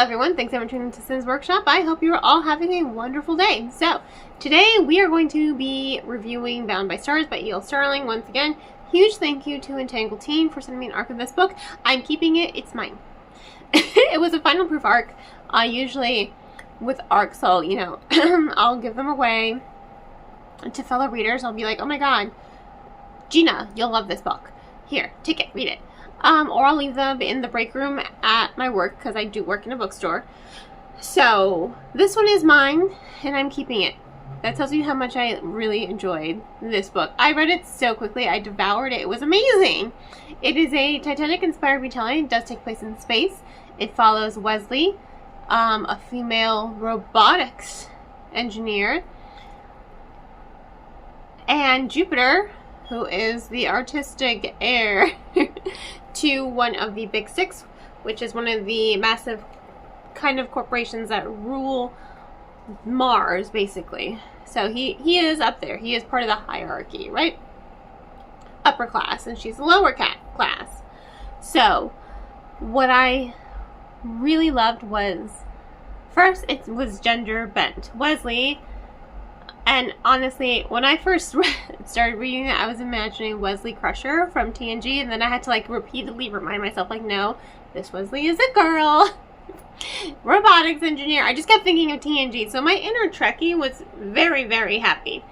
Hello everyone, thanks for tuning into Sims Workshop. I hope you are all having a wonderful day. So, today we are going to be reviewing Bound by Stars by E.L. Sterling. Once again, huge thank you to Entangled Teen for sending me an arc of this book. I'm keeping it, it's mine. It was a final proof arc. Usually with arcs, I'll give them away to fellow readers. I'll be like, oh my god, Gina, you'll love this book. Here, take it, read it. Or I'll leave them in the break room at my work because I do work in a bookstore. So this one is mine and I'm keeping it. That tells you how much I really enjoyed this book. I read it so quickly. I devoured it. It was amazing. It is a Titanic inspired retelling. It does take place in space. It follows Weslie, a female robotics engineer, and Jupiter, who is the artistic heir to one of the big six, which is one of the massive kind of corporations that rule Mars, basically. So he is up there. He is part of the hierarchy, right? Upper class, and she's lower class. So what I really loved was, first, it was gender bent. Weslie. And honestly, when I first started reading it, I was imagining Weslie Crusher from TNG, and then I had to repeatedly remind myself, no, this Weslie is a girl. Robotics engineer. I just kept thinking of TNG, so my inner Trekkie was very, very happy.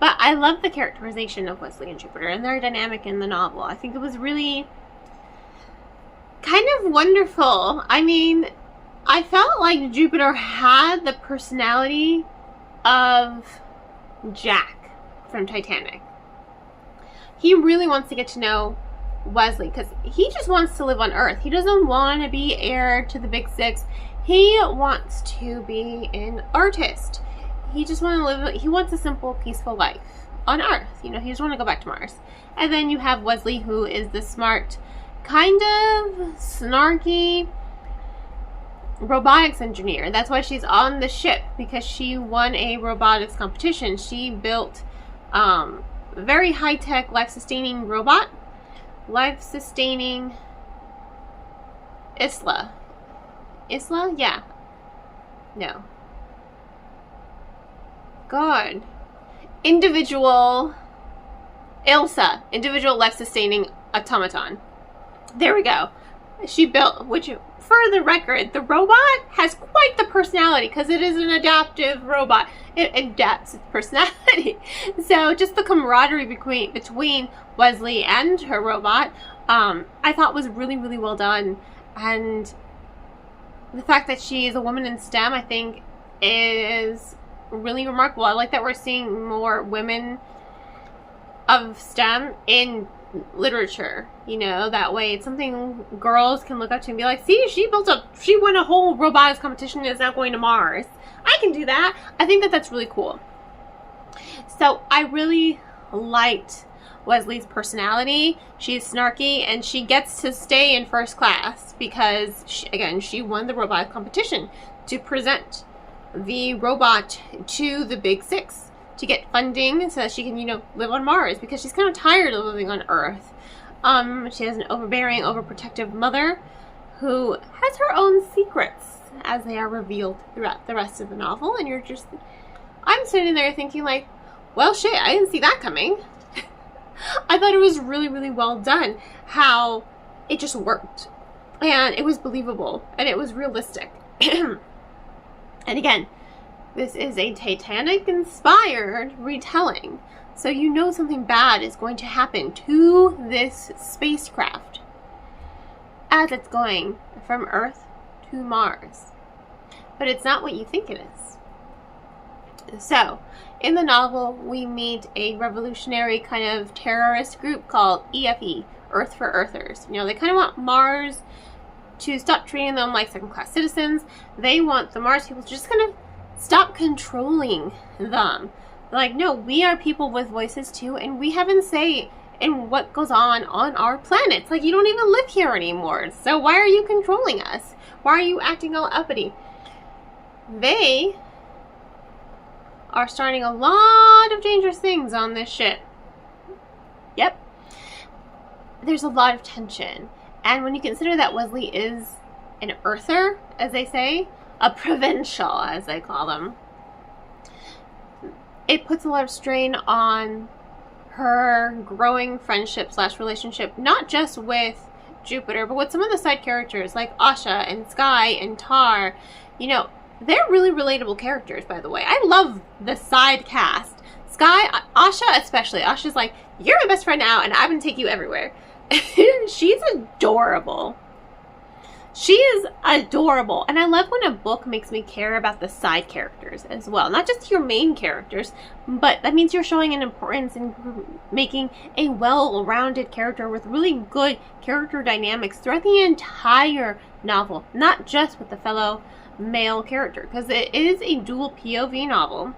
But I love the characterization of Weslie and Jupiter and their dynamic in the novel. I think it was really kind of wonderful. I mean, I felt like Jupiter had the personality of Jack from Titanic. He really wants to get to know Weslie because he just wants to live on Earth. He doesn't want to be heir to the big six. He wants to be an artist. He just wants to live, he wants a simple, peaceful life on Earth. He just want to go back to Mars. And then you have Weslie, who is the smart, kind of snarky robotics engineer. That's why she's on the ship, because she won a robotics competition. She built very high-tech life-sustaining robot. Life-sustaining Isla? Yeah. No. God. Individual life-sustaining automaton. There we go. She built, which, for the record, the robot has quite the personality because it is an adaptive robot. It adapts its personality. So just the camaraderie between Weslie and her robot, I thought was really, really well done. And the fact that she is a woman in STEM, I think, is really remarkable. I like that we're seeing more women of STEM in literature, that way it's something girls can look up to and be like, see, she won a whole robotics competition and is now going to Mars. I can do that. I think that that's really cool. So I really liked Weslie's personality. She's snarky and she gets to stay in first class because she won the robotics competition to present the robot to the big six to get funding so that she can, live on Mars, because she's kind of tired of living on Earth. She has an overbearing, overprotective mother who has her own secrets, as they are revealed throughout the rest of the novel. And I'm sitting there thinking well, shit, I didn't see that coming. I thought it was really, really well done, how it just worked. And it was believable, and it was realistic. And again, this is a Titanic-inspired retelling, so something bad is going to happen to this spacecraft as it's going from Earth to Mars. But it's not what you think it is. So, in the novel, we meet a revolutionary kind of terrorist group called EFE, Earth for Earthers. They kind of want Mars to stop treating them like second-class citizens. They want the Mars people to just kind of stop controlling them. No, we are people with voices too, and we have a say in what goes on our planet. It's you don't even live here anymore, so why are you controlling us? Why are you acting all uppity? They are starting a lot of dangerous things on this ship. Yep. There's a lot of tension, and when you consider that Weslie is an earther, as they say, a provincial, as they call them. It puts a lot of strain on her growing friendship / relationship, not just with Jupiter, but with some of the side characters like Asha and Sky and Tar. You know, they're really relatable characters, by the way. I love the side cast. Sky, Asha especially. Asha's like, you're my best friend now, and I'm going to take you everywhere. She's adorable. She is adorable. And I love when a book makes me care about the side characters as well. Not just your main characters, but that means you're showing an importance in making a well-rounded character with really good character dynamics throughout the entire novel. Not just with the fellow male character, because it is a dual POV novel.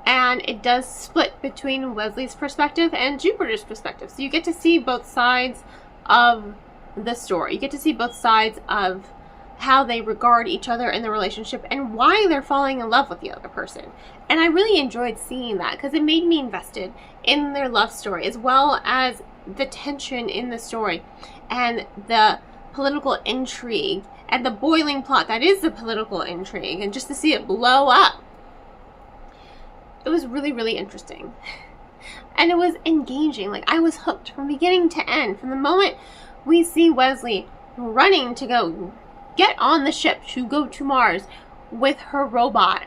And it does split between Wesley's perspective and Jupiter's perspective. So you get to see both sides of the story. You get to see both sides of how they regard each other in the relationship and why they're falling in love with the other person. And I really enjoyed seeing that because it made me invested in their love story, as well as the tension in the story and the political intrigue and the boiling plot that is the political intrigue, and just to see it blow up. It was really, really interesting. And it was engaging. Like, I was hooked from beginning to end. From the moment we see Weslie running to go get on the ship to go to Mars with her robot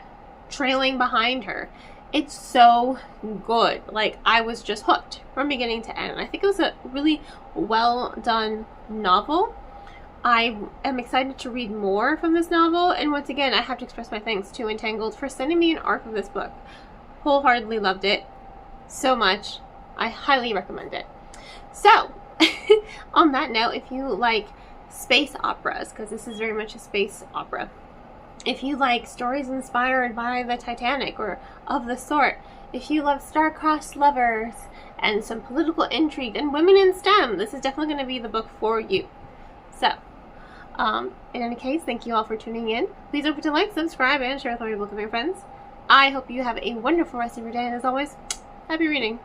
trailing behind her. It's so good. Like, I was just hooked from beginning to end. I think it was a really well done novel. I am excited to read more from this novel. And once again, I have to express my thanks to Entangled for sending me an ARC of this book. Wholeheartedly loved it so much. I highly recommend it. So, on that note, if you like space operas, because this is very much a space opera, if you like stories inspired by the Titanic or of the sort, if you love star-crossed lovers and some political intrigue and women in STEM, this is definitely going to be the book for you. So, in any case, thank you all for tuning in. Please don't forget to like, subscribe, and share with all your book with your friends. I hope you have a wonderful rest of your day, and as always, happy reading.